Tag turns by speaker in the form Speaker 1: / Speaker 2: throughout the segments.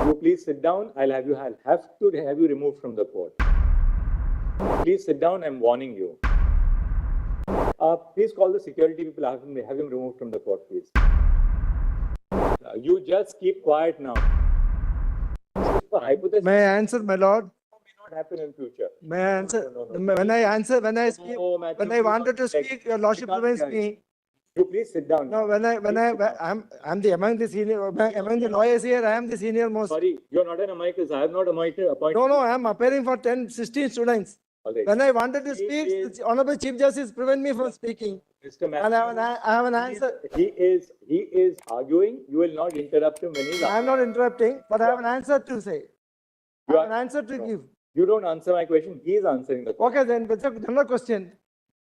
Speaker 1: You please sit down. I'll have to have you removed from the court. Please sit down. I'm warning you. Please call the security people. Have him removed from the court, please. You just keep quiet now.
Speaker 2: May I answer, my lord?
Speaker 1: May not happen in future.
Speaker 2: May I answer?
Speaker 1: No.
Speaker 2: When I answer, when I speak,
Speaker 1: No, Matthew,
Speaker 2: when I wanted to speak, your lordship prevents me.
Speaker 1: You please sit down.
Speaker 2: No, I'm among the lawyers here, I am the senior most.
Speaker 1: Sorry, you're not an amicus. I have not appointed.
Speaker 2: No, I am appearing for 10, 16 students.
Speaker 1: All right.
Speaker 2: When I wanted to
Speaker 1: He
Speaker 2: speak,
Speaker 1: is-
Speaker 2: the Honorable Chief Justice prevent me from speaking.
Speaker 1: Mr.
Speaker 2: And
Speaker 1: Matthew,
Speaker 2: I have an answer.
Speaker 1: He is arguing. You will not interrupt him when he's
Speaker 2: I am not interrupting, but I have an answer to say. I
Speaker 1: You
Speaker 2: have
Speaker 1: are-
Speaker 2: an answer to
Speaker 1: no.
Speaker 2: give.
Speaker 1: You don't answer my question. He is answering the question.
Speaker 2: Okay, then, it's a general question.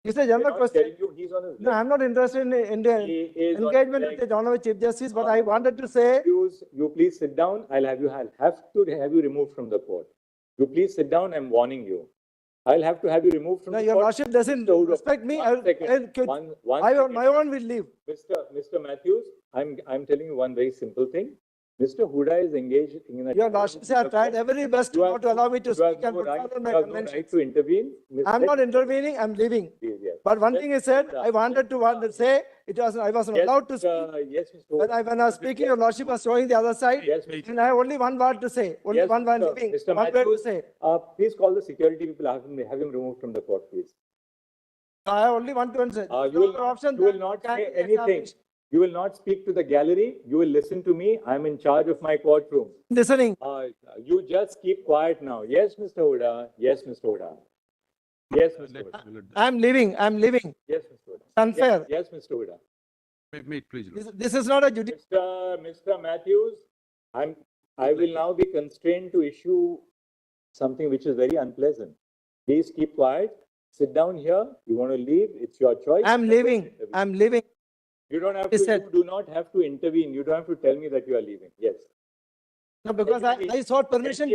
Speaker 2: It's a
Speaker 1: I'm
Speaker 2: general
Speaker 1: not
Speaker 2: question.
Speaker 1: telling you he's on his
Speaker 2: No,
Speaker 1: list.
Speaker 2: I'm not interested in the
Speaker 1: He is on
Speaker 2: engagement
Speaker 1: his
Speaker 2: with
Speaker 1: leg.
Speaker 2: the Honorable Chief Justice, but I wanted to say,
Speaker 1: You please sit down. I'll have to have you removed from the court. You please sit down. I'm warning you. I'll have to have you removed from
Speaker 2: no,
Speaker 1: the
Speaker 2: your
Speaker 1: court.
Speaker 2: lordship doesn't
Speaker 1: Mr. Huda,
Speaker 2: respect me.
Speaker 1: one second. One second.
Speaker 2: My own will leave.
Speaker 1: Mr. Matthews, I'm telling you one very simple thing. Mr. Huda is engaged in a.
Speaker 2: Your lordships have tried every best to
Speaker 1: You
Speaker 2: not
Speaker 1: have
Speaker 2: to allow me to
Speaker 1: you have
Speaker 2: speak and
Speaker 1: no
Speaker 2: put
Speaker 1: right,
Speaker 2: forward my
Speaker 1: you have no
Speaker 2: conventions.
Speaker 1: right to intervene.
Speaker 2: I'm not intervening, I'm leaving.
Speaker 1: Yes.
Speaker 2: But one thing is said, I wanted to say, I wasn't allowed to speak.
Speaker 1: Yes, Mr.
Speaker 2: When I was speaking, your lordship was showing the other side.
Speaker 1: Yes, Mr.
Speaker 2: And I have only one word to say, only
Speaker 1: Yes,
Speaker 2: one word
Speaker 1: Mr.
Speaker 2: leaving,
Speaker 1: Mr.
Speaker 2: one word to
Speaker 1: Matthews,
Speaker 2: say.
Speaker 1: Please call the security people. Have him removed from the court, please.
Speaker 2: I have only one to answer.
Speaker 1: You will not say anything. You will not speak to the gallery. You will listen to me. I'm in charge of my courtroom.
Speaker 2: Listening.
Speaker 1: You just keep quiet now. Yes, Mr. Huda. Yes, Mr. Huda. Yes, Mr. Huda.
Speaker 2: I'm leaving.
Speaker 1: Yes, Mr. Huda.
Speaker 2: Unfair.
Speaker 1: Yes, Mr. Huda.
Speaker 3: Mate, please.
Speaker 2: This is not a judicial.
Speaker 1: Mr. Matthews, I will now be constrained to issue something which is very unpleasant. Please keep quiet. Sit down here. You want to leave? It's your choice.
Speaker 2: I'm leaving. I'm leaving.
Speaker 1: You don't have
Speaker 2: He
Speaker 1: to.
Speaker 2: said-
Speaker 1: You do not have to intervene. You don't have to tell me that you are leaving. Yes.
Speaker 2: No, because I sought permission.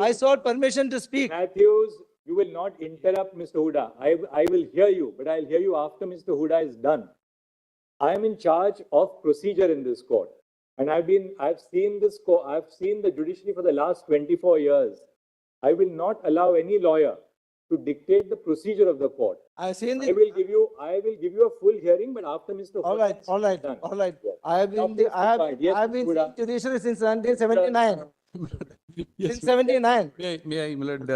Speaker 2: I sought permission to speak.
Speaker 1: Matthews, you will not interrupt Mr. Huda. I will hear you, but I'll hear you after Mr. Huda is done. I am in charge of procedure in this court. And I've seen this court, I've seen the judiciary for the last 24 years. I will not allow any lawyer to dictate the procedure of the court.
Speaker 2: I've seen
Speaker 1: I
Speaker 2: the.
Speaker 1: will give you a full hearing, but after Mr.
Speaker 2: All
Speaker 1: Huda
Speaker 2: right,
Speaker 1: is
Speaker 2: all right,
Speaker 1: done.
Speaker 2: all right.
Speaker 1: Yes.
Speaker 2: I have
Speaker 1: Now
Speaker 2: been,
Speaker 1: please be quiet. Yes,
Speaker 2: I have been
Speaker 1: Huda.
Speaker 2: judiciary since 1979.
Speaker 3: Yes,
Speaker 2: Since 79.
Speaker 3: may I, my lord,